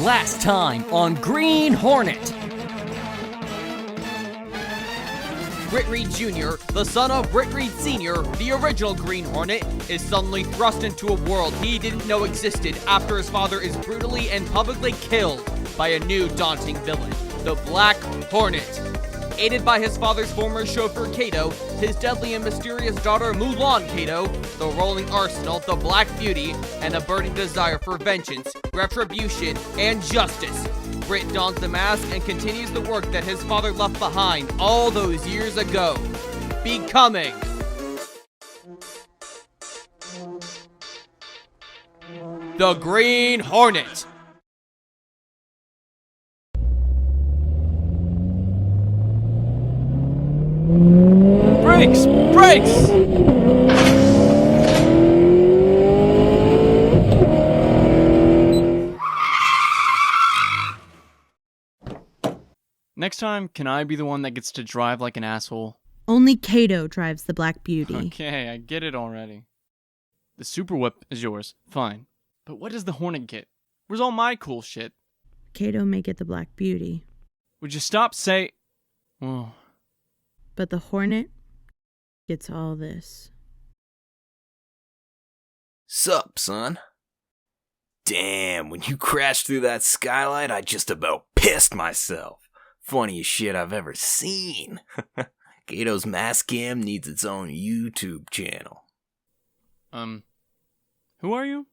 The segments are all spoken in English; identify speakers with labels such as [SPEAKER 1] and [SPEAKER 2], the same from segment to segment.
[SPEAKER 1] Last time on Green Hornet.
[SPEAKER 2] Britt Reed Jr., the son of Britt Reed Sr., the original Green Hornet, is suddenly thrust into a world he didn't know existed after his father is brutally and publicly killed by a new daunting villain, the Black Hornet. Aided by his father's former chauffeur Kato, his deadly and mysterious daughter Mulan Kato, the rolling arsenal, the Black Beauty, and a burning desire for vengeance, retribution, and justice, Britt dons the mask and continues the work that his father left behind all those years ago, becoming the Green Hornet.
[SPEAKER 1] Brakes! Brakes!
[SPEAKER 3] Next time, can I be the one that gets to drive like an asshole?
[SPEAKER 4] Only Kato drives the Black Beauty.
[SPEAKER 3] Okay, I get it already. The Super Whip is yours, fine. But what does the Hornet get? Where's all my cool shit?
[SPEAKER 4] Kato may get the Black Beauty,
[SPEAKER 3] Would you stop Oh,
[SPEAKER 4] but the Hornet gets all this.
[SPEAKER 5] Sup, son? Damn, when you crashed through that skylight, I just about pissed myself. Funniest shit I've ever seen. Kato's mask cam needs its own YouTube channel.
[SPEAKER 3] Who are you?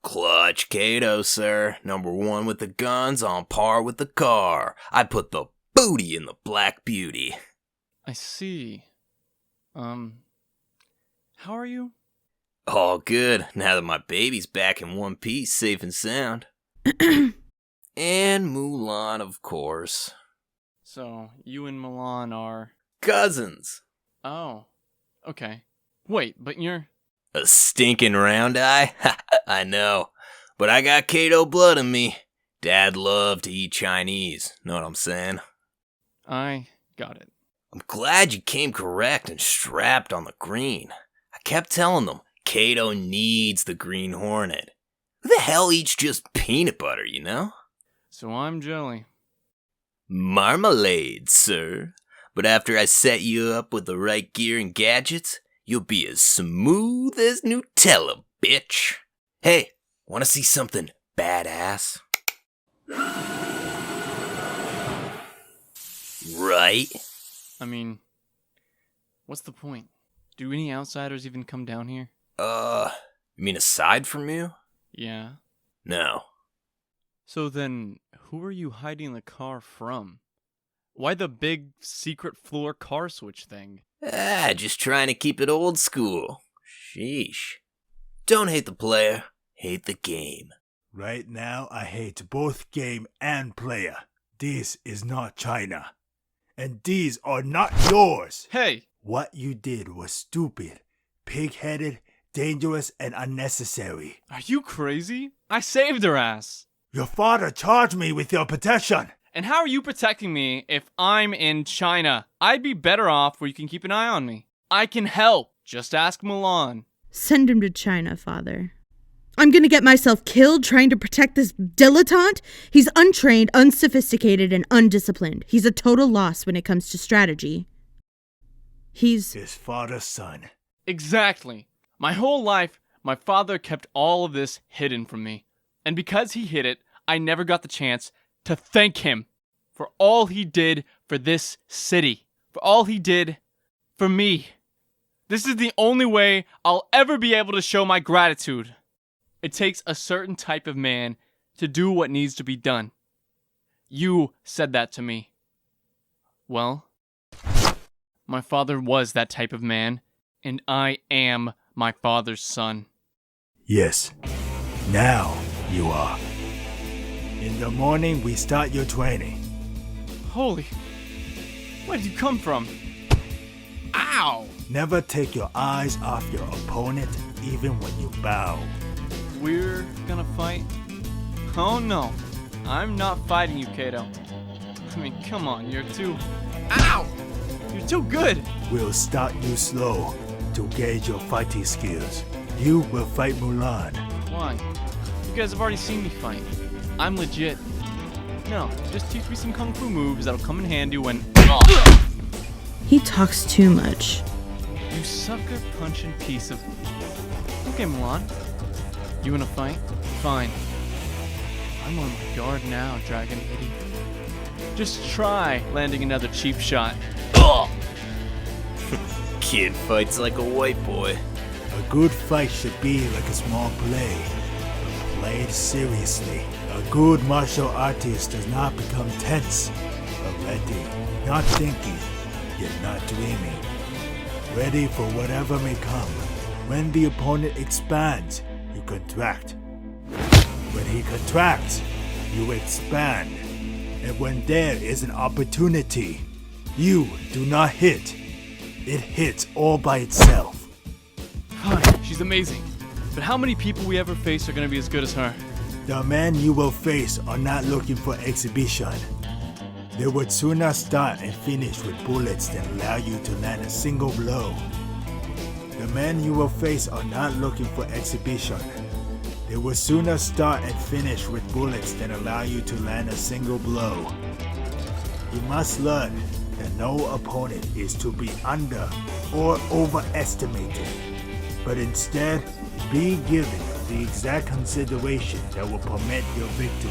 [SPEAKER 5] Clutch Kato, sir. #1 with the guns, on par with the car. I put the booty in the Black Beauty.
[SPEAKER 3] I see. How are you?
[SPEAKER 5] All good, now that my baby's back in one piece, safe and sound. And Mulan, of course.
[SPEAKER 3] So, you and Milan are...
[SPEAKER 5] Cousins.
[SPEAKER 3] Oh, okay. Wait, but you're...
[SPEAKER 5] A stinking round eye? I know. But I got Kato blood in me. Dad loved to eat Chinese, know what I'm saying?
[SPEAKER 3] I got it.
[SPEAKER 5] I'm glad you came correct and strapped on the green. I kept telling them, Kato needs the Green Hornet. Who the hell eats just peanut butter, you know?
[SPEAKER 3] So I'm jelly.
[SPEAKER 5] Marmalade, sir. But after I set you up with the right gear and gadgets, you'll be as smooth as Nutella, bitch. Hey, wanna see something badass? Right?
[SPEAKER 3] I mean, what's the point? Do any outsiders even come down here?
[SPEAKER 5] You mean aside from you?
[SPEAKER 3] Yeah.
[SPEAKER 5] No.
[SPEAKER 3] So then, who are you hiding the car from? Why the big secret floor car switch thing?
[SPEAKER 5] Just trying to keep it old school. Sheesh. Don't hate the player, hate the game.
[SPEAKER 6] Right now, I hate both game and player. This is not China. And these are not yours.
[SPEAKER 3] Hey!
[SPEAKER 6] What you did was stupid, pig-headed, dangerous, and unnecessary.
[SPEAKER 3] Are you crazy? I saved her ass!
[SPEAKER 6] Your father charged me with your protection.
[SPEAKER 3] And how are you protecting me if I'm in China? I'd be better off where you can keep an eye on me. I can help. Just ask Milan.
[SPEAKER 4] Send him to China, father. I'm gonna get myself killed trying to protect this dilettante? He's untrained, unsophisticated, and undisciplined. He's a total loss when it comes to strategy. He's
[SPEAKER 6] his father's son.
[SPEAKER 3] Exactly. My whole life, my father kept all of this hidden from me. And because he hid it, I never got the chance to thank him for all he did for this city. For all he did for me. This is the only way I'll ever be able to show my gratitude. It takes a certain type of man to do what needs to be done. You said that to me. Well, my father was that type of man, and I am my father's son.
[SPEAKER 6] Yes, now you are. In the morning, we start your training.
[SPEAKER 3] Holy, where did you come from? Ow!
[SPEAKER 6] Never take your eyes off your opponent, even when you bow.
[SPEAKER 3] We're gonna fight? Oh no, I'm not fighting you, Kato. I mean, come on, you're too... Ow! You're too good!
[SPEAKER 6] We'll start you slow to gauge your fighting skills. You will fight Mulan.
[SPEAKER 3] Why? You guys have already seen me fight. I'm legit. No, just teach me some kung fu moves that'll come in handy when...
[SPEAKER 4] He talks too much.
[SPEAKER 3] You sucker punching piece of... Okay, Milan. You wanna fight? Fine. I'm on my guard now, Dragon Lady. Just try landing another cheap shot.
[SPEAKER 5] Kid fights like a white boy.
[SPEAKER 6] A good fight should be like a small play, but played seriously. A good martial artist does not become tense, but ready, not thinking, yet not dreaming. Ready for whatever may come. When the opponent expands, you contract. When he contracts, you expand. And when there is an opportunity, you do not hit. It hits all by itself.
[SPEAKER 3] Fine, she's amazing. But how many people we ever face are gonna be as good as her?
[SPEAKER 6] The men you will face are not looking for exhibition. They would sooner start and finish with bullets than allow you to land a single blow. The men you will face are not looking for exhibition. They will sooner start and finish with bullets than allow you to land a single blow. You must learn that no opponent is to be under or overestimated, but instead be given the exact consideration that will permit your victory.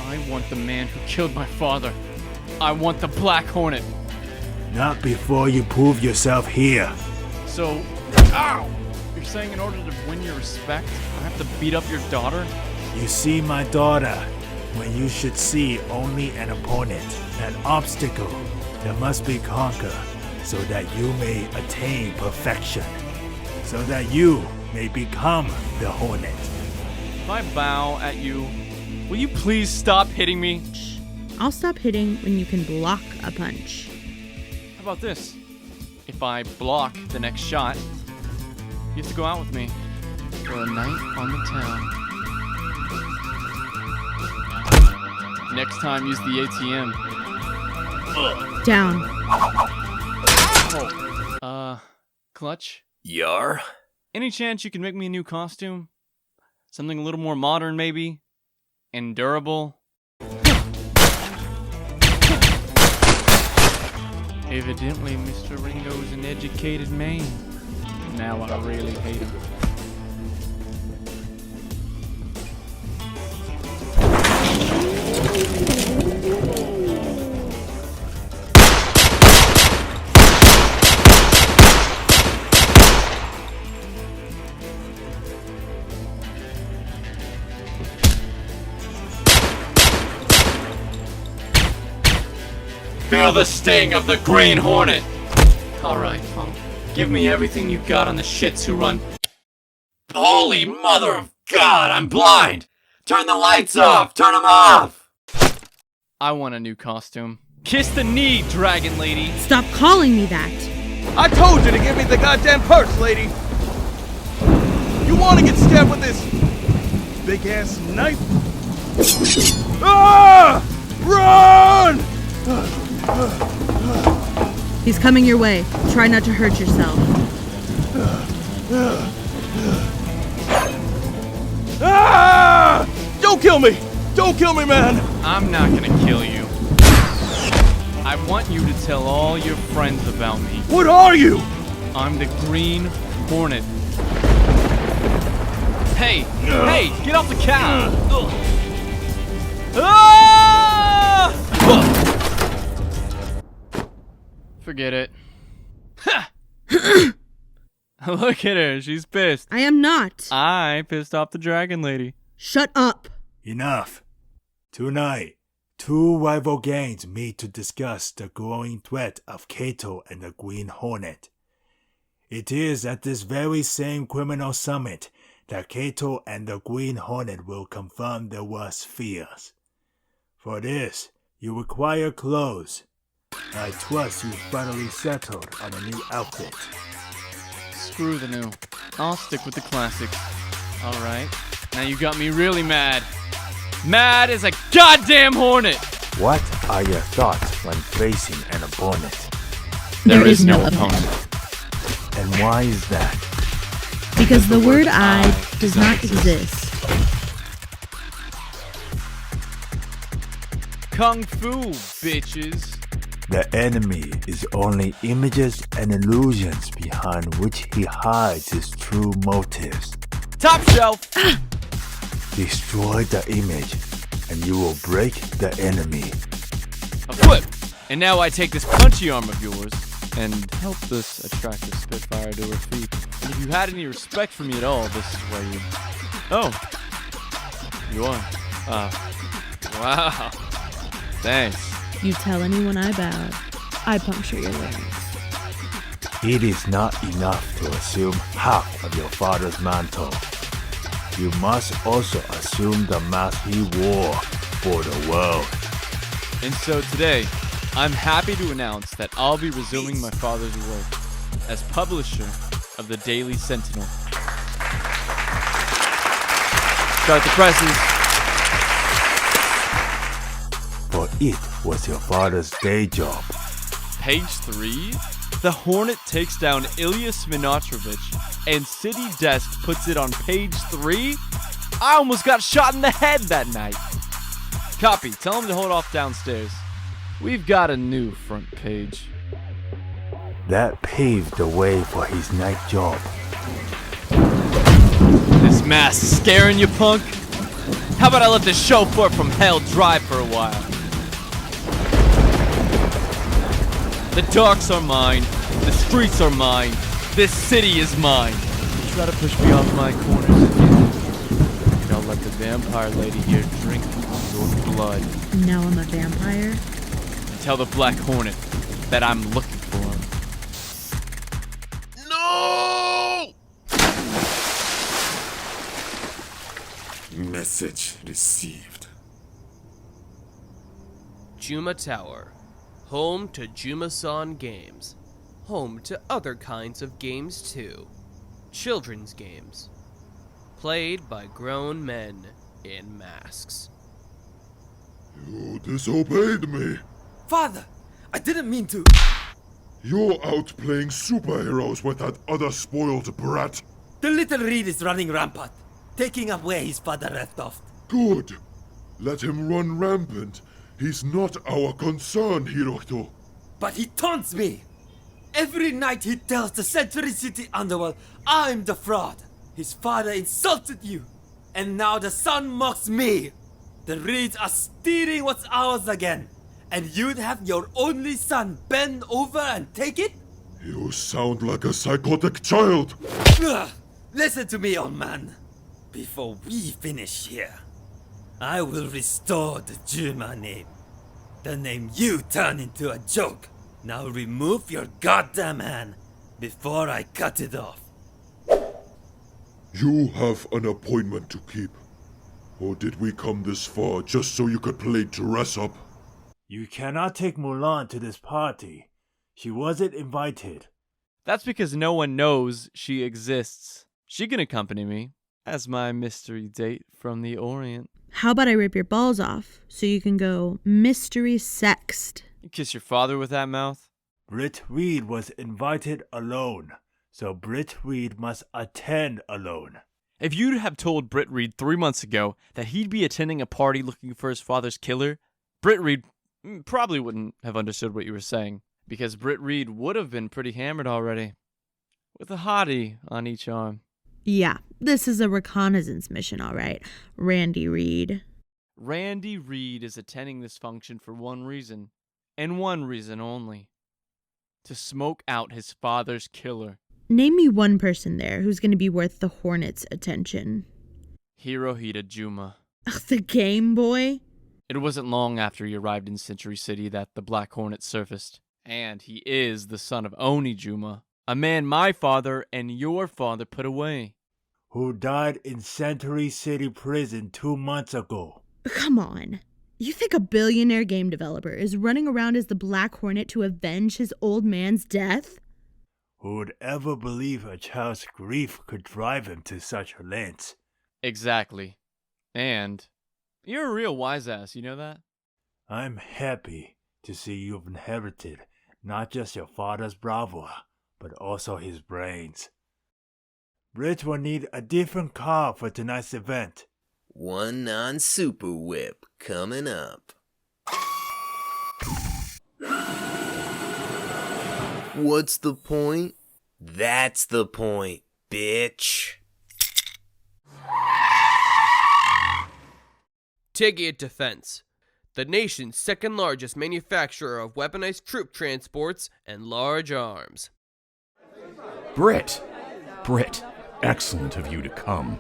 [SPEAKER 3] I want the man who killed my father. I want the Black Hornet.
[SPEAKER 6] Not before you prove yourself here.
[SPEAKER 3] So, ow! You're saying in order to win your respect, I have to beat up your daughter?
[SPEAKER 6] You see my daughter when you should see only an opponent, an obstacle that must be conquered so that you may attain perfection, so that you may become the Hornet.
[SPEAKER 3] If I bow at you, will you please stop hitting me?
[SPEAKER 4] I'll stop hitting when you can block a punch.
[SPEAKER 3] How about this? If I block the next shot, you have to go out with me for a night on the town. Next time, use the ATM.
[SPEAKER 4] Down.
[SPEAKER 3] Clutch?
[SPEAKER 5] Yar?
[SPEAKER 3] Any chance you can make me a new costume? Something a little more modern, maybe? And durable? Evidently, Mr. Ringo's an educated man. Now I really hate him. Feel the sting of the Green Hornet! Alright, punk. Give me everything you got on the shits who run. Holy mother of God, I'm blind! Turn the lights off! Turn them off! I want a new costume. Kiss the knee, Dragon Lady!
[SPEAKER 4] Stop calling me that.
[SPEAKER 2] I told you to give me the goddamn purse, lady! You wanna get stabbed with this big ass knife? Ah! Run!
[SPEAKER 4] He's coming your way. Try not to hurt yourself.
[SPEAKER 2] Ah! Don't kill me! Don't kill me, man!
[SPEAKER 3] I'm not gonna kill you. I want you to tell all your friends about me.
[SPEAKER 2] What are you?
[SPEAKER 3] I'm the Green Hornet. Hey! Hey! Get off the cow! Ah! Forget it. Look at her. She's pissed.
[SPEAKER 4] I am not.
[SPEAKER 3] I pissed off the Dragon Lady.
[SPEAKER 4] Shut up.
[SPEAKER 6] Enough. Tonight, two rival gangs meet to discuss the growing threat of Kato and the Green Hornet. It is at this very same criminal summit that Kato and the Green Hornet will confirm their worst fears. For this, you require clothes. I trust you've finally settled on a new outfit.
[SPEAKER 3] Screw the new. I'll stick with the classics. Alright. Now you got me really mad. Mad as a goddamn hornet!
[SPEAKER 6] What are your thoughts when facing an opponent?
[SPEAKER 3] There is no opponent.
[SPEAKER 6] And why is that?
[SPEAKER 4] Because the word I does not exist.
[SPEAKER 3] Kung Fu, bitches.
[SPEAKER 6] The enemy is only images and illusions behind which he hides his true motives.
[SPEAKER 3] Top shelf.
[SPEAKER 6] Destroy the image, and you will break the enemy.
[SPEAKER 3] A flip. And now I take this punchy arm of yours and help this attractive Spitfire to her feet. And if you had any respect for me at all, this is where you... Oh. You are. Wow. Thanks.
[SPEAKER 4] You tell anyone I bowed, I puncture your larynx.
[SPEAKER 6] It is not enough to assume half of your father's mantle. You must also assume the mask he wore for the world.
[SPEAKER 3] And so today, I'm happy to announce that I'll be resuming my father's work as publisher of the Daily Sentinel. Start the presses.
[SPEAKER 6] For it was your father's day job.
[SPEAKER 3] Page 3? The Hornet takes down Ilya Sminotrovich, and City Desk puts it on page 3? I almost got shot in the head that night. Copy. Tell him to hold off downstairs. We've got a new front page.
[SPEAKER 6] That paved the way for his night job.
[SPEAKER 3] This mask scaring you, punk? How about I let the chauffeur from hell drive for a while? The darks are mine. The streets are mine. This city is mine. You try to push me off my corners again, and I'll let the vampire lady here drink your blood.
[SPEAKER 4] Now I'm a vampire?
[SPEAKER 3] Tell the Black Hornet that I'm looking for him.
[SPEAKER 7] No! Message received.
[SPEAKER 2] Juma Tower, home to Juma-san games, home to other kinds of games too. Children's games, played by grown men in masks.
[SPEAKER 7] You disobeyed me.
[SPEAKER 8] Father, I didn't mean to.
[SPEAKER 7] You're out playing superheroes with that other spoiled brat.
[SPEAKER 8] The little Reed is running rampant, taking up where his father left off.
[SPEAKER 7] Good. Let him run rampant. He's not our concern, Hirohito.
[SPEAKER 8] But he taunts me. Every night he tells the Century City underworld I'm the fraud. His father insulted you, and now the son mocks me. The Reeds are stealing what's ours again, and you'd have your only son bend over and take it?
[SPEAKER 7] You sound like a psychotic child.
[SPEAKER 8] Ugh. Listen to me, old man. Before we finish here, I will restore the Juma name. The name you turned into a joke. Now remove your goddamn hand before I cut it off.
[SPEAKER 7] You have an appointment to keep. Or did we come this far just so you could play dress up?
[SPEAKER 6] You cannot take Mulan to this party. She wasn't invited.
[SPEAKER 3] That's because no one knows she exists. She can accompany me as my mystery date from the Orient.
[SPEAKER 4] How about I rip your balls off so you can go mystery sexed?
[SPEAKER 3] You kiss your father with that mouth?
[SPEAKER 6] Britt Reed was invited alone, so Britt Reed must attend alone.
[SPEAKER 3] If you'd have told Britt Reed 3 months ago that he'd be attending a party looking for his father's killer, Britt Reed probably wouldn't have understood what you were saying, because Britt Reed would have been pretty hammered already, with a hottie on each arm.
[SPEAKER 4] Yeah, this is a reconnaissance mission, all right. Randy Reed.
[SPEAKER 3] Randy Reed is attending this function for one reason, and one reason only. To smoke out his father's killer.
[SPEAKER 4] Name me one person there who's going to be worth the Hornets' attention.
[SPEAKER 3] Hirohito Juma.
[SPEAKER 4] Ugh, the Game Boy?
[SPEAKER 3] It wasn't long after he arrived in Century City that the Black Hornet surfaced. And he is the son of Oni Juma, a man my father and your father put away.
[SPEAKER 6] Who died in Century City prison 2 months ago.
[SPEAKER 4] Come on. You think a billionaire game developer is running around as the Black Hornet to avenge his old man's death?
[SPEAKER 6] Who would ever believe a child's grief could drive him to such lengths?
[SPEAKER 3] Exactly. And you're a real wise ass, you know that?
[SPEAKER 6] I'm happy to see you've inherited not just your father's bravura, but also his brains. Britt will need a different car for tonight's event.
[SPEAKER 5] One non-super whip coming up. What's the point? That's the point, bitch.
[SPEAKER 9] Tiggy Defense, the nation's second largest manufacturer of weaponized troop transports and large arms.
[SPEAKER 10] Britt, excellent of you to come.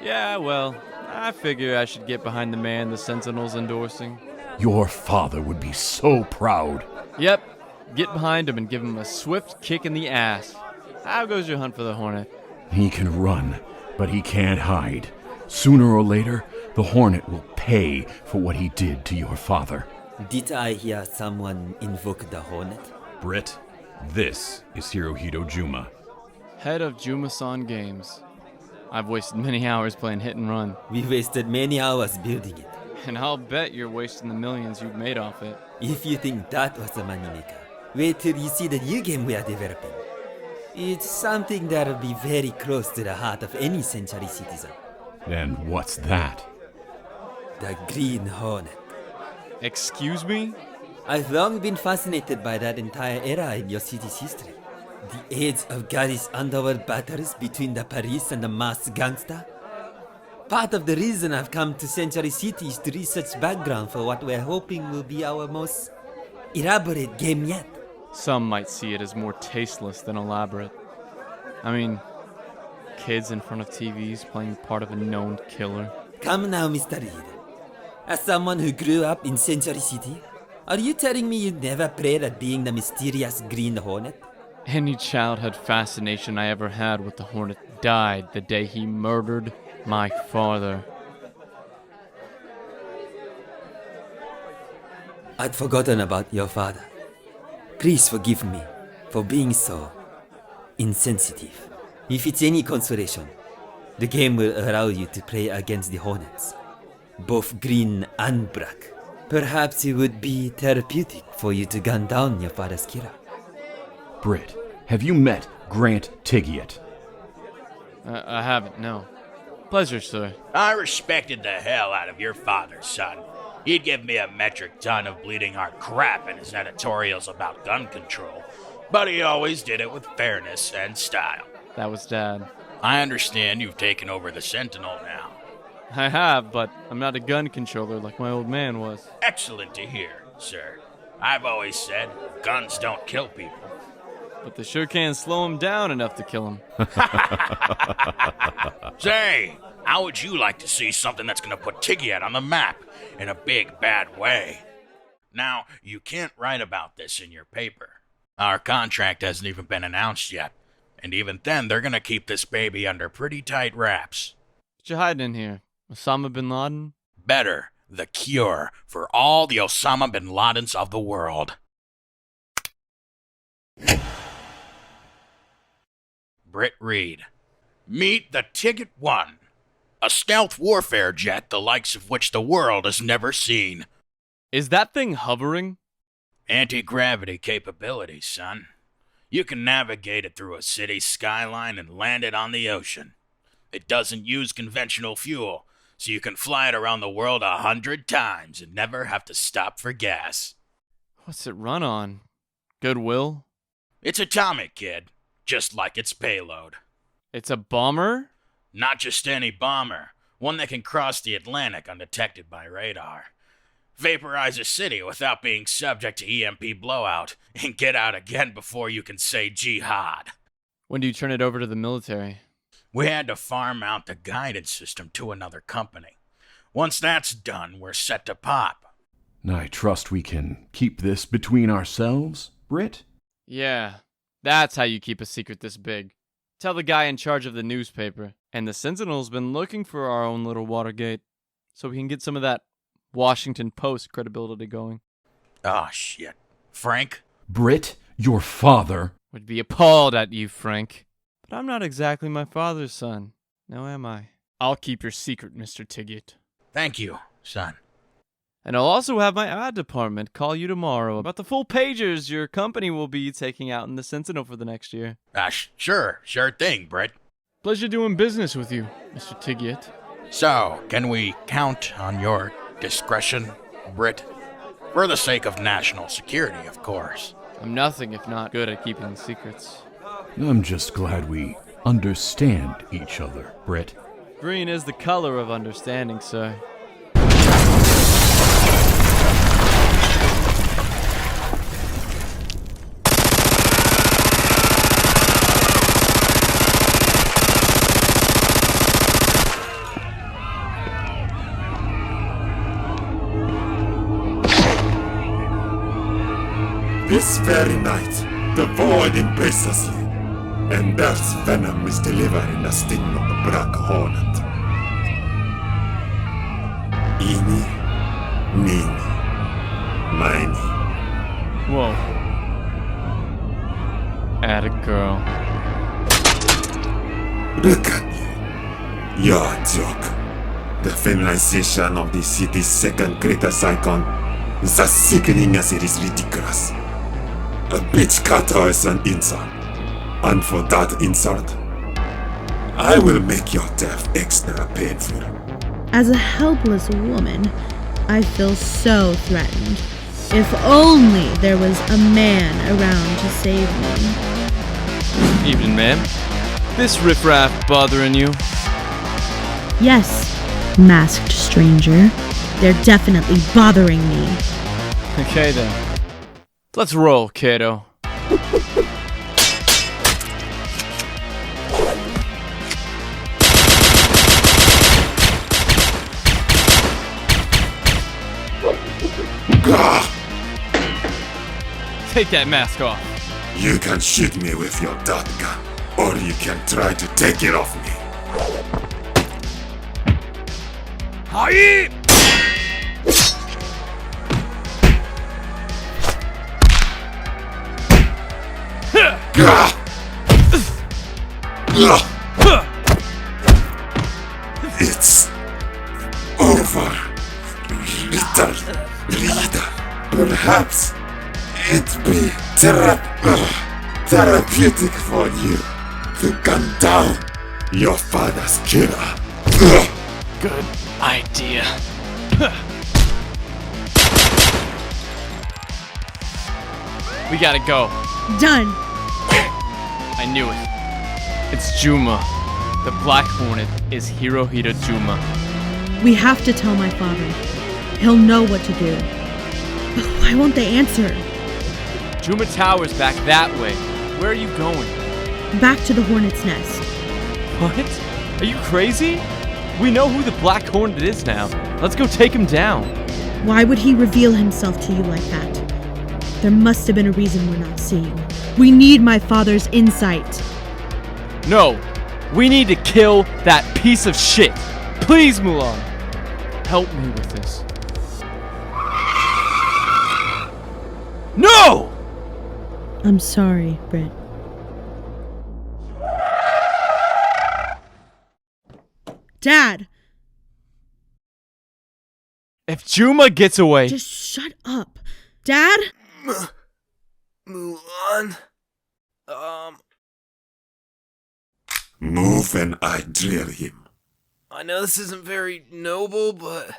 [SPEAKER 3] Yeah, well, I figure I should get behind the man the Sentinel's endorsing.
[SPEAKER 10] Your father would be so proud.
[SPEAKER 3] Yep, get behind him and give him a swift kick in the ass. How goes your hunt for the Hornet?
[SPEAKER 10] He can run, but he can't hide. Sooner or later, the Hornet will pay for what he did to your father.
[SPEAKER 8] Did I hear someone invoke the Hornet?
[SPEAKER 10] Britt, this is Hirohito Juma.
[SPEAKER 3] Head of Juma-san Games. I've wasted many hours playing hit and run.
[SPEAKER 8] We wasted many hours building it.
[SPEAKER 3] And I'll bet you're wasting the millions you've made off it.
[SPEAKER 8] If you think that was a moneymaker, wait till you see the new game we are developing. It's something that'll be very close to the heart of any Century citizen.
[SPEAKER 10] And what's that?
[SPEAKER 8] The Green Hornet.
[SPEAKER 3] Excuse me?
[SPEAKER 8] I've long been fascinated by that entire era in your city's history. The age of garish underworld battles between the police and the masked gangster. Part of the reason I've come to Century City is to research background for what we're hoping will be our most elaborate game yet.
[SPEAKER 3] Some might see it as more tasteless than elaborate. I mean, kids in front of TVs playing part of a known killer.
[SPEAKER 8] Come now, Mr. Reed. As someone who grew up in Century City, are you telling me you never prayed at being the mysterious Green Hornet?
[SPEAKER 3] Any childhood fascination I ever had with the Hornet died the day he murdered my father.
[SPEAKER 8] I'd forgotten about your father. Please forgive me for being so insensitive. If it's any consolation, the game will allow you to play against the Hornets, both green and black. Perhaps it would be therapeutic for you to gun down your father's killer.
[SPEAKER 10] Britt, have you met Grant Tigiet?
[SPEAKER 3] I haven't, no. Pleasure, sir.
[SPEAKER 11] I respected the hell out of your father, son. He'd give me a metric ton of bleeding heart crap in his editorials about gun control, but he always did it with fairness and style.
[SPEAKER 3] That was Dad.
[SPEAKER 11] I understand you've taken over the Sentinel now.
[SPEAKER 3] I have, but I'm not a gun controller like my old man was.
[SPEAKER 11] Excellent to hear, sir. I've always said guns don't kill people.
[SPEAKER 3] But they sure can slow him down enough to kill him.
[SPEAKER 11] Say, how would you like to see something that's going to put Tigiet on the map in a big, bad way? Now, you can't write about this in your paper. Our contract hasn't even been announced yet. And even then, they're going to keep this baby under pretty tight wraps.
[SPEAKER 3] What you hiding in here? Osama bin Laden?
[SPEAKER 11] Better, the cure for all the Osama bin Ladens of the world. Britt Reed. Meet the Tiget 1, a stealth warfare jet the likes of which the world has never seen.
[SPEAKER 3] Is that thing hovering?
[SPEAKER 11] Anti-gravity capabilities, son. You can navigate it through a city skyline and land it on the ocean. It doesn't use conventional fuel, so you can fly it around the world 100 times and never have to stop for gas.
[SPEAKER 3] What's it run on? Goodwill?
[SPEAKER 11] It's atomic, kid. Just like its payload.
[SPEAKER 3] It's a bomber?
[SPEAKER 11] Not just any bomber. One that can cross the Atlantic undetected by radar. Vaporize a city without being subject to EMP blowout, and get out again before you can say jihad.
[SPEAKER 3] When do you turn it over to the military?
[SPEAKER 11] We had to farm out the guidance system to another company. Once that's done, we're set to pop.
[SPEAKER 10] I trust we can keep this between ourselves, Britt?
[SPEAKER 3] Yeah, that's how you keep a secret this big. Tell the guy in charge of the newspaper. And the Sentinel's been looking for our own little Watergate, so we can get some of that Washington Post credibility going.
[SPEAKER 11] Oh, shit. Frank?
[SPEAKER 10] Britt, your father
[SPEAKER 3] would be appalled at you, Frank. But I'm not exactly my father's son. Now am I? I'll keep your secret, Mr. Tigiet.
[SPEAKER 11] Thank you, son.
[SPEAKER 3] And I'll also have my ad department call you tomorrow about the full pagers your company will be taking out in the Sentinel for the next year.
[SPEAKER 11] Sure thing, Britt.
[SPEAKER 3] Pleasure doing business with you, Mr. Tigiet.
[SPEAKER 11] So, can we count on your discretion, Britt? For the sake of national security, of course.
[SPEAKER 3] I'm nothing if not good at keeping secrets.
[SPEAKER 10] I'm just glad we understand each other, Britt.
[SPEAKER 3] Green is the color of understanding, sir.
[SPEAKER 7] This very night, the void embraces you, and Death's venom is delivered in the sting of the Black Hornet. Eeny, meeny, miny.
[SPEAKER 3] Whoa. Atta girl.
[SPEAKER 7] Look at you. You're a joke. The feminization of the city's second greatest icon is as sickening as it is ridiculous. A bitch cutter is an insult, and for that insult, I will make your death extra painful.
[SPEAKER 4] As a helpless woman, I feel so threatened. If only there was a man around to save me.
[SPEAKER 3] Evening, ma'am. This riffraff bothering you?
[SPEAKER 4] Yes, masked stranger. They're definitely bothering me.
[SPEAKER 3] Okay then. Let's roll, Kato. Take that mask off.
[SPEAKER 7] You can shoot me with your dart gun, or you can try to take it off me.
[SPEAKER 3] Hi!
[SPEAKER 7] It's over, little leader. Perhaps it be therapeutic for you to gun down your father's killer.
[SPEAKER 3] Good idea. We gotta go.
[SPEAKER 4] Done.
[SPEAKER 3] I knew it. It's Juma. The Black Hornet is Hirohito Juma.
[SPEAKER 4] We have to tell my father. He'll know what to do. But why won't they answer?
[SPEAKER 3] Juma Tower's back that way. Where are you going?
[SPEAKER 4] Back to the Hornet's nest.
[SPEAKER 3] What? Are you crazy? We know who the Black Hornet is now. Let's go take him down.
[SPEAKER 4] Why would he reveal himself to you like that? There must have been a reason we're not seeing. We need my father's insight.
[SPEAKER 3] No, we need to kill that piece of shit. Please, Mulan. Help me with this. No!
[SPEAKER 4] I'm sorry, Britt. Dad!
[SPEAKER 3] If Juma gets away...
[SPEAKER 4] Just shut up. Dad?
[SPEAKER 5] Mulan?
[SPEAKER 7] Move and I drill him.
[SPEAKER 5] I know this isn't very noble, but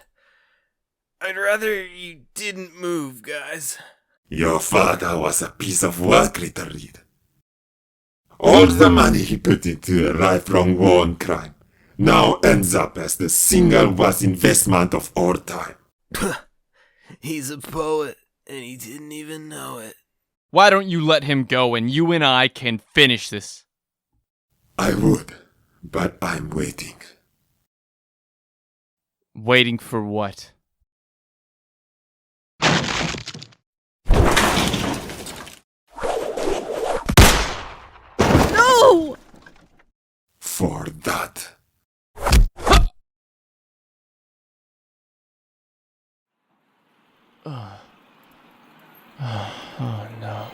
[SPEAKER 5] I'd rather you didn't move, guys.
[SPEAKER 7] Your father was a piece of work, little Reed. All the money he put into a lifelong war on crime now ends up as the single worst investment of all time.
[SPEAKER 5] He's a poet, and he didn't even know it.
[SPEAKER 3] Why don't you let him go and you and I can finish this?
[SPEAKER 7] I would, but I'm waiting.
[SPEAKER 3] Waiting for what?
[SPEAKER 4] No!
[SPEAKER 7] For that.
[SPEAKER 3] Oh no.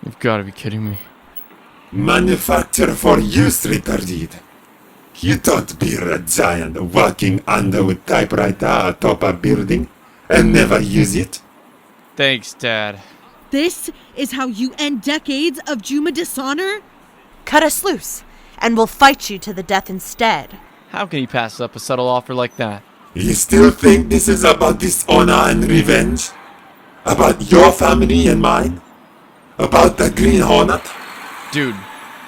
[SPEAKER 3] You've got to be kidding me.
[SPEAKER 7] Manufacture for use, retarded. You don't build a giant walking Underwood typewriter atop a building and never use it.
[SPEAKER 3] Thanks, Dad.
[SPEAKER 4] This is how you end decades of Juma dishonor?
[SPEAKER 12] Cut us loose, and we'll fight you to the death instead.
[SPEAKER 3] How can he pass up a subtle offer like that?
[SPEAKER 7] You still think this is about dishonor and revenge? About your family and mine? About the Green Hornet?
[SPEAKER 3] Dude,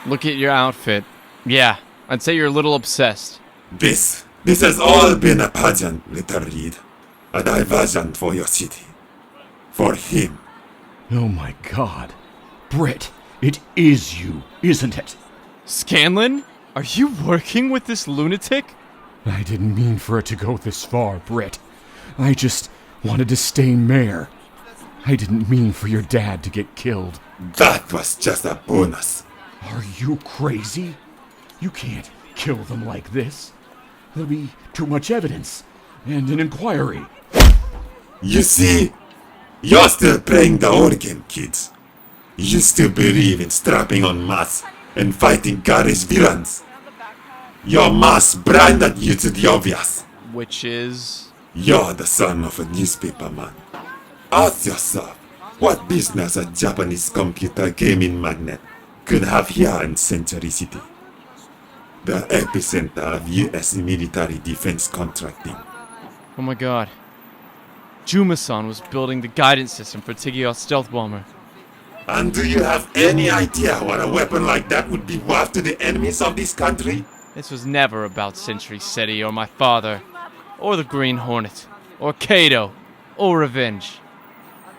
[SPEAKER 3] look at your outfit. Yeah, I'd say you're a little obsessed.
[SPEAKER 7] This has all been a pageant, little Reed. A diversion for your city. For him.
[SPEAKER 10] Oh my god. Britt, it is you, isn't it?
[SPEAKER 3] Scanlan? Are you working with this lunatic?
[SPEAKER 10] I didn't mean for it to go this far, Britt. I just wanted to stay mayor. I didn't mean for your dad to get killed.
[SPEAKER 7] That was just a bonus.
[SPEAKER 10] Are you crazy? You can't kill them like this. There'll be too much evidence and an inquiry.
[SPEAKER 7] You see, you're still playing the old game, kids. You still believe in strapping on masks and fighting garish villains. Your mask blinded you to the obvious.
[SPEAKER 3] Which is?
[SPEAKER 7] You're the son of a newspaperman. Ask yourself, what business a Japanese computer gaming magnate could have here in Century City? The epicenter of US military defense contracting.
[SPEAKER 3] Oh my god. Juma-san was building the guidance system for Tigio's stealth bomber.
[SPEAKER 7] And do you have any idea what a weapon like that would be worth to the enemies of this country?
[SPEAKER 3] This was never about Century City or my father, or the Green Hornet, or Kato, or revenge.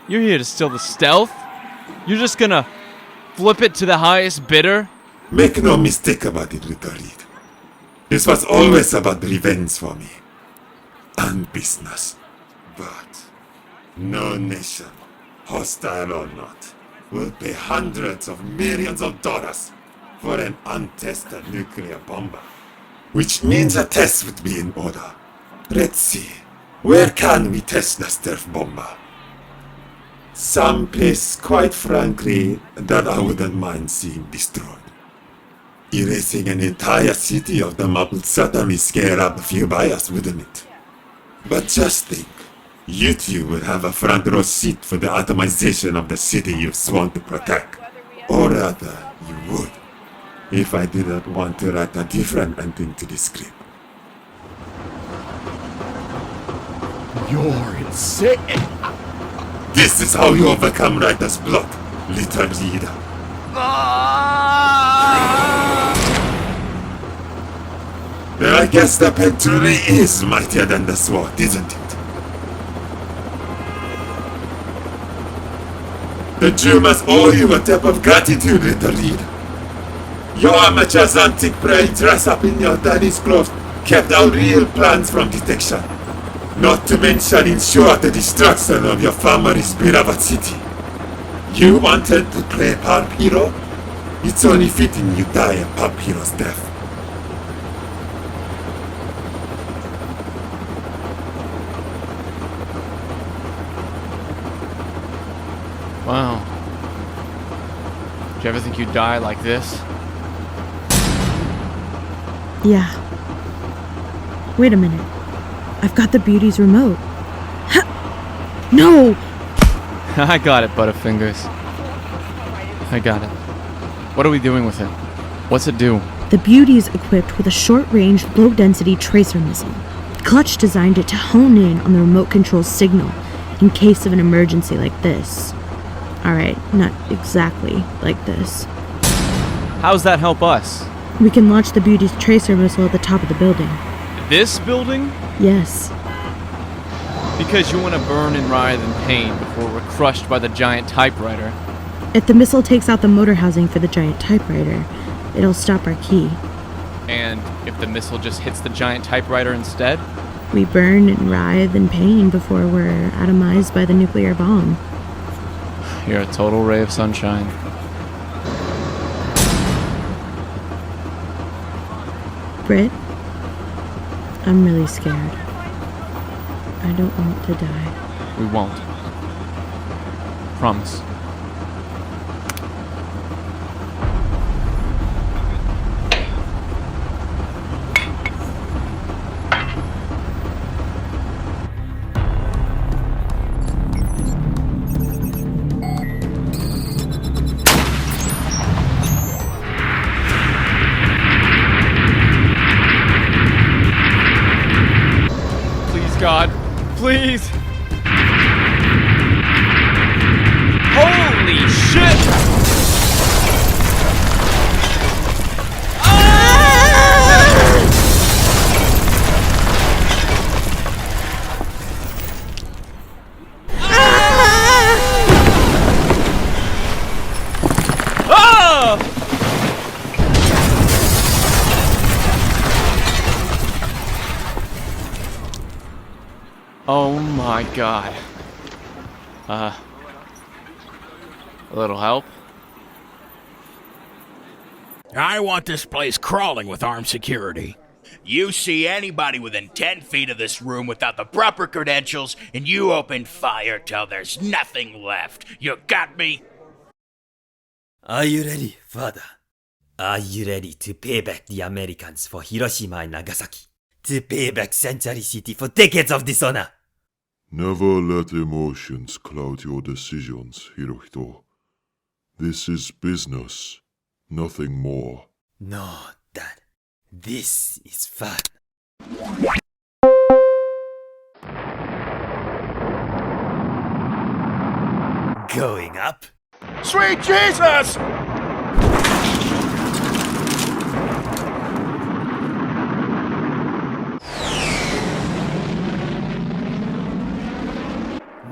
[SPEAKER 3] You're here to steal the stealth? You're just gonna flip it to the highest bidder?
[SPEAKER 7] Make no mistake about it, little Reed. This was always about revenge for me. And business. But no nation, hostile or not, will pay hundreds of millions of dollars for an untested nuclear bomber. Which means a test would be in order. Let's see, where can we test the stealth bomber? Some place, quite frankly, that I wouldn't mind seeing destroyed. Erasing an entire city of the map would certainly scare up a few buyers, wouldn't it? But just think, you two would have a front row seat for the atomization of the city you've sworn to protect. Or rather, you would, if I didn't want to write a different ending to this script.
[SPEAKER 10] You're insane.
[SPEAKER 7] This is how you overcome writer's block, little reader. Then I guess the pen truly is mightier than the sword, isn't it? The Jew must owe you a debt of gratitude, little Reed. Your amateur's antique prey dress up in your daddy's clothes kept our real plans from detection. Not to mention ensure the destruction of your family's beloved city. You wanted to play pulp hero? It's only fitting you die a pulp hero's death.
[SPEAKER 3] Wow. Did you ever think you'd die like this?
[SPEAKER 4] Yeah. Wait a minute. I've got the beauty's remote. No!
[SPEAKER 3] I got it, Butterfingers. I got it. What are we doing with it? What's it do?
[SPEAKER 4] The beauty's equipped with a short-range, low-density tracer missile. Clutch designed it to hone in on the remote control signal in case of an emergency like this. Alright, not exactly like this.
[SPEAKER 3] How's that help us?
[SPEAKER 4] We can launch the beauty's tracer missile at the top of the building.
[SPEAKER 3] This building?
[SPEAKER 4] Yes.
[SPEAKER 3] Because you want to burn and writhe in pain before we're crushed by the giant typewriter.
[SPEAKER 4] If the missile takes out the motor housing for the giant typewriter, it'll stop our key.
[SPEAKER 3] And if the missile just hits the giant typewriter instead?
[SPEAKER 4] We burn and writhe in pain before we're atomized by the nuclear bomb.
[SPEAKER 3] You're a total ray of sunshine.
[SPEAKER 4] Britt, I'm really scared. I don't want to die.
[SPEAKER 3] We won't. Promise. God, please. Hold shit! Oh my god. A little help?
[SPEAKER 11] I want this place crawling with armed security. You see anybody within 10 feet of this room without the proper credentials, and you open fire till there's nothing left. You got me?
[SPEAKER 8] Are you ready, Father? Are you ready to pay back the Americans for Hiroshima and Nagasaki? To pay back Century City for decades of dishonor?
[SPEAKER 7] Never let emotions cloud your decisions, Hirohito. This is business, nothing more.
[SPEAKER 8] No, Dad. This is fun. Going up?
[SPEAKER 11] Sweet Jesus!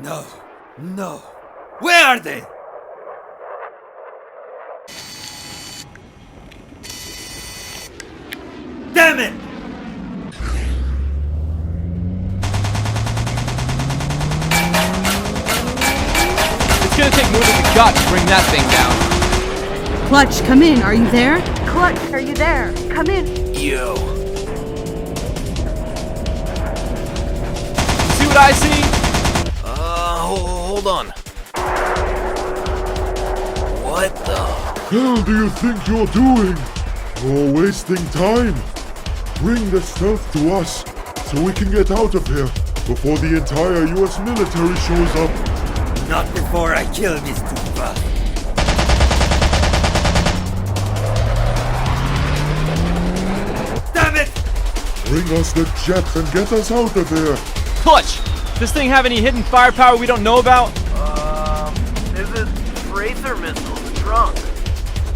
[SPEAKER 8] No. No. Where are they? Damn it!
[SPEAKER 3] It's gonna take more than we got to bring that thing down.
[SPEAKER 4] Clutch, come in. Are you there?
[SPEAKER 12] Clutch, are you there? Come in.
[SPEAKER 5] Yo.
[SPEAKER 3] See what I see?
[SPEAKER 5] Hold on. What the?
[SPEAKER 7] Hell do you think you're doing? You're wasting time. Bring the stealth to us, so we can get out of here before the entire US military shows up.
[SPEAKER 8] Not before I kill this Tupac. Damn it!
[SPEAKER 7] Bring us the jet and get us out of here.
[SPEAKER 3] Clutch! This thing have any hidden firepower we don't know about?
[SPEAKER 13] There's a tracer missile in the trunk.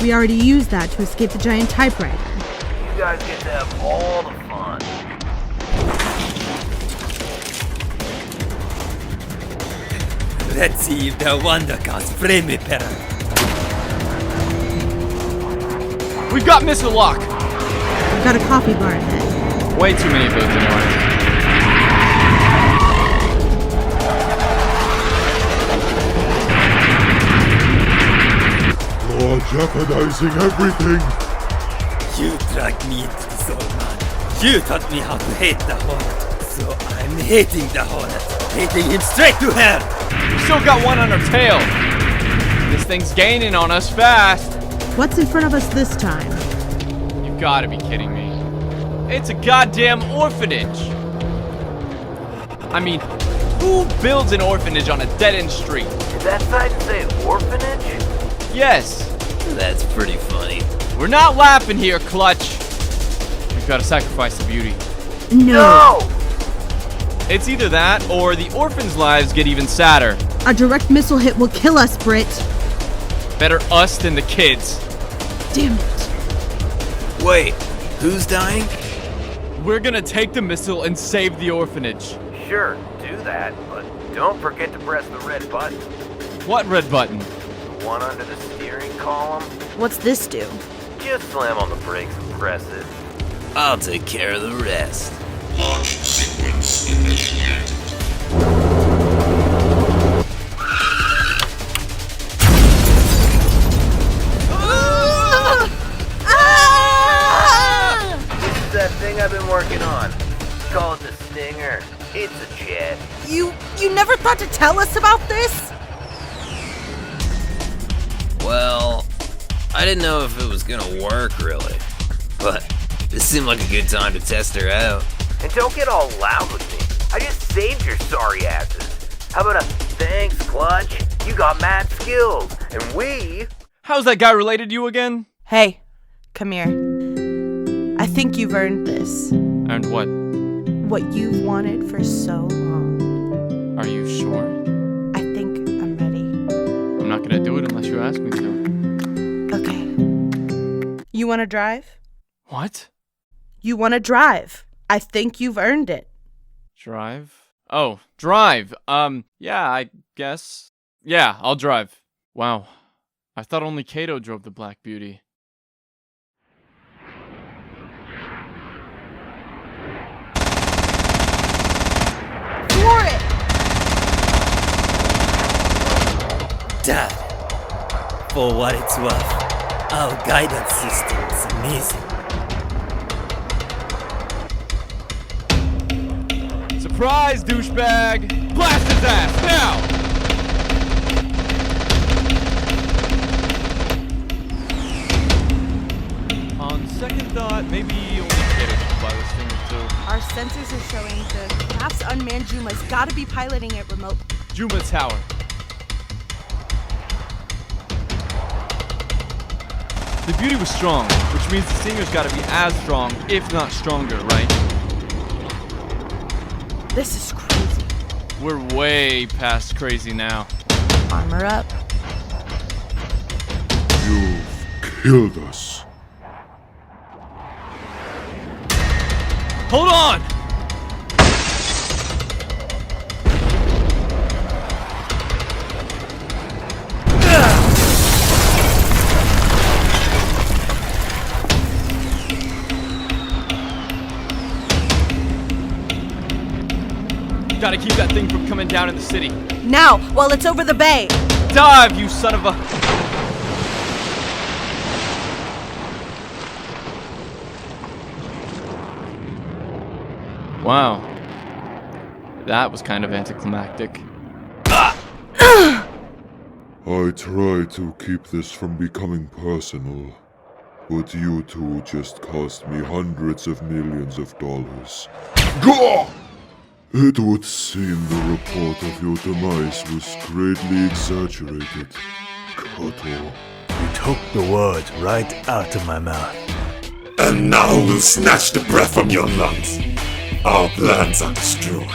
[SPEAKER 4] We already used that to escape the giant typewriter.
[SPEAKER 13] You guys get to have all the fun.
[SPEAKER 8] Let's see if the Wonder Cars frame it better.
[SPEAKER 3] We've got missile lock!
[SPEAKER 4] We've got a coffee bar ahead.
[SPEAKER 3] Way too many of those anyway.
[SPEAKER 7] You're jeopardizing everything.
[SPEAKER 8] You dragged me into this old man. You taught me how to hate the Hornet. So I'm hating the Hornet. Hating him straight to hell.
[SPEAKER 3] We still got one on our tail. This thing's gaining on us fast.
[SPEAKER 4] What's in front of us this time?
[SPEAKER 3] You've gotta be kidding me. It's a goddamn orphanage. I mean, who builds an orphanage on a dead-end street?
[SPEAKER 13] Did that sign say orphanage?
[SPEAKER 3] Yes.
[SPEAKER 5] That's pretty funny.
[SPEAKER 3] We're not laughing here, Clutch. We've gotta sacrifice the beauty.
[SPEAKER 4] No!
[SPEAKER 3] It's either that, or the orphans' lives get even sadder.
[SPEAKER 4] A direct missile hit will kill us, Britt.
[SPEAKER 3] Better us than the kids.
[SPEAKER 4] Damn it.
[SPEAKER 5] Wait, who's dying?
[SPEAKER 3] We're gonna take the missile and save the orphanage.
[SPEAKER 13] Sure, do that, but don't forget to press the red button.
[SPEAKER 3] What red button?
[SPEAKER 13] The one under the steering column.
[SPEAKER 12] What's this do?
[SPEAKER 13] Just slam on the brakes and press it.
[SPEAKER 5] I'll take care of the rest.
[SPEAKER 7] Launch sequence initiated.
[SPEAKER 13] This is that thing I've been working on. Call it the Stinger. It's a jet.
[SPEAKER 12] You never thought to tell us about this?
[SPEAKER 5] Well, I didn't know if it was gonna work, really. But this seemed like a good time to test her out.
[SPEAKER 13] And don't get all loud with me. I just saved your sorry asses. How about a thanks, Clutch? You got mad skills. And we...
[SPEAKER 3] How's that guy related to you again?
[SPEAKER 12] Hey, come here. I think you've earned this.
[SPEAKER 3] And what?
[SPEAKER 12] What you've wanted for so long.
[SPEAKER 3] Are you sure?
[SPEAKER 12] I think I'm ready.
[SPEAKER 3] I'm not gonna do it unless you ask me to.
[SPEAKER 12] Okay. You want to drive?
[SPEAKER 3] What?
[SPEAKER 12] You want to drive. I think you've earned it.
[SPEAKER 3] Drive? Oh, drive. Yeah, I guess. Yeah, I'll drive. Wow. I thought only Kato drove the Black Beauty.
[SPEAKER 12] For it!
[SPEAKER 8] Dad, for what it's worth, our guidance system is amazing.
[SPEAKER 3] Surprise, douchebag! Blast his ass, now! On second thought, maybe only Kato should fly this thing or two.
[SPEAKER 12] Our sensors are showing the perhaps unmanned Juma's gotta be piloting it remote.
[SPEAKER 3] Juma Tower. The Beauty was strong, which means the Senior's gotta be as strong, if not stronger, right?
[SPEAKER 12] This is crazy.
[SPEAKER 3] We're way past crazy now.
[SPEAKER 12] Armor up.
[SPEAKER 7] You've killed us.
[SPEAKER 3] Hold on! Gotta keep that thing from coming down in the city.
[SPEAKER 12] Now, while it's over the bay.
[SPEAKER 3] Dive, you son of a... Wow. That was kind of anticlimactic.
[SPEAKER 7] I try to keep this from becoming personal, but you two just cost me hundreds of millions of dollars. Gah! It would seem the report of your demise was greatly exaggerated, Kato.
[SPEAKER 6] You took the words right out of my mouth.
[SPEAKER 7] And now we'll snatch the breath from your lungs. Our plans are destroyed.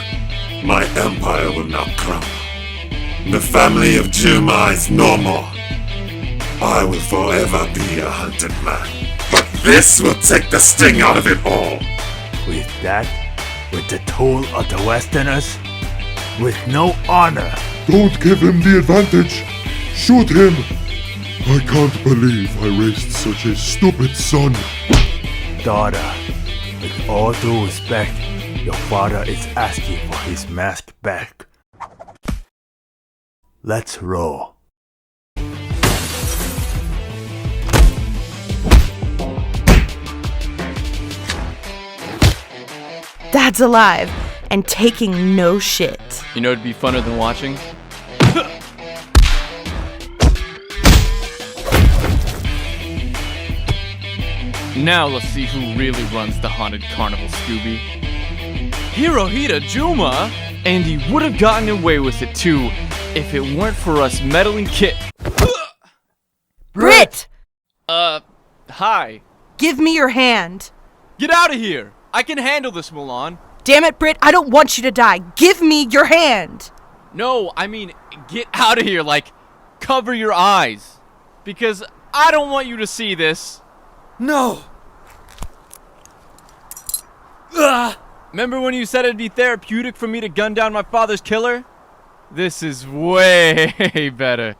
[SPEAKER 7] My empire will now crumble. The family of Juma is no more. I will forever be a hunted man. But this will take the sting out of it all.
[SPEAKER 6] With that, with the toll of the Westerners, with no honor.
[SPEAKER 7] Don't give him the advantage. Shoot him. I can't believe I raised such a stupid son.
[SPEAKER 6] Daughter, with all due respect, your father is asking for his mask back. Let's roll.
[SPEAKER 12] Dad's alive and taking no shit.
[SPEAKER 3] You know it'd be funner than watching? Now let's see who really runs the haunted carnival, Scooby. Hirohita Juma! And he would have gotten away with it too, if it weren't for us meddling kid.
[SPEAKER 12] Brit!
[SPEAKER 3] Hi.
[SPEAKER 12] Give me your hand.
[SPEAKER 3] Get out of here! I can handle this, Milan.
[SPEAKER 12] Damn it, Brit, I don't want you to die. Give me your hand.
[SPEAKER 3] No, I mean, get out of here, like, cover your eyes. Because I don't want you to see this.
[SPEAKER 8] No!
[SPEAKER 3] Remember when you said it'd be therapeutic for me to gun down my father's killer? This is way better.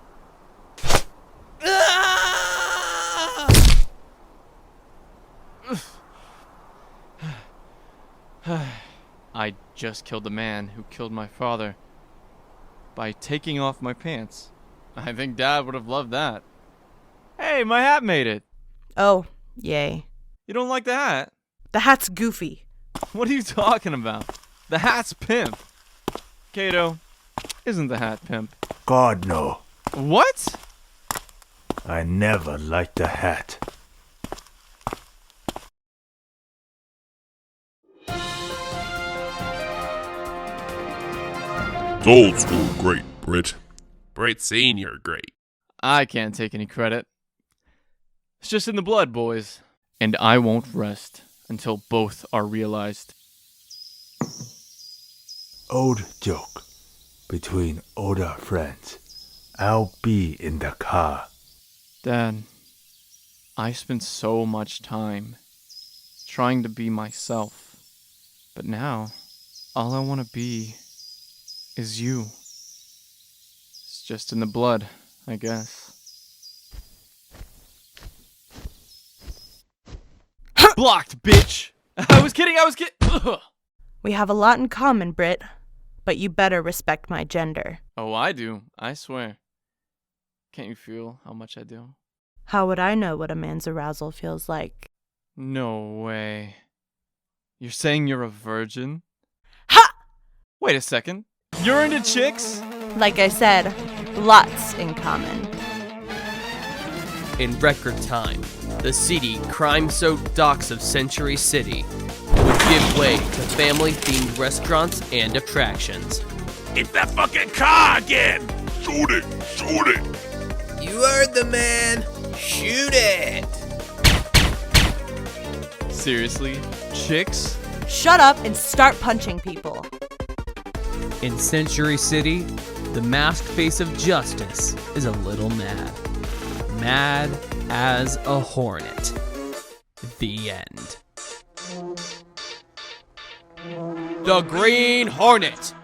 [SPEAKER 3] I just killed the man who killed my father by taking off my pants. I think Dad would have loved that. Hey, my hat made it.
[SPEAKER 12] Oh, yay.
[SPEAKER 3] You don't like the hat?
[SPEAKER 12] The hat's goofy.
[SPEAKER 3] What are you talking about? The hat's pimp. Kato, isn't the hat pimp?
[SPEAKER 6] God, no.
[SPEAKER 3] What?
[SPEAKER 6] I never liked the hat.
[SPEAKER 7] It's old school great, Brit.
[SPEAKER 14] Brit Senior, great.
[SPEAKER 3] I can't take any credit. It's just in the blood, boys. And I won't rest until both are realized.
[SPEAKER 6] Old joke between older friends. I'll be in the car
[SPEAKER 3] Dad, I spent so much time trying to be myself, but now all I want to be is you. It's just in the blood, I guess. Blocked, bitch! I was kidding. Ugh.
[SPEAKER 12] We have a lot in common, Britt, but you better respect my gender.
[SPEAKER 3] Oh, I do. I swear. Can't you feel how much I do?
[SPEAKER 12] How would I know what a man's arousal feels like?
[SPEAKER 3] No way. You're saying you're a virgin?
[SPEAKER 12] Ha!
[SPEAKER 3] Wait a second. You're into chicks?
[SPEAKER 12] Like I said, lots in common.
[SPEAKER 9] In record time, the seedy, crime-soaked docks of Century City would give way to family-themed restaurants and attractions.
[SPEAKER 11] It's that fucking car again! Shoot it! Shoot it!
[SPEAKER 13] You heard the man. Shoot it!
[SPEAKER 3] Seriously? Chicks?
[SPEAKER 12] Shut up and start punching people.
[SPEAKER 9] In Century City, the masked face of justice is a little mad. Mad as a hornet. The end.
[SPEAKER 2] The Green Hornet.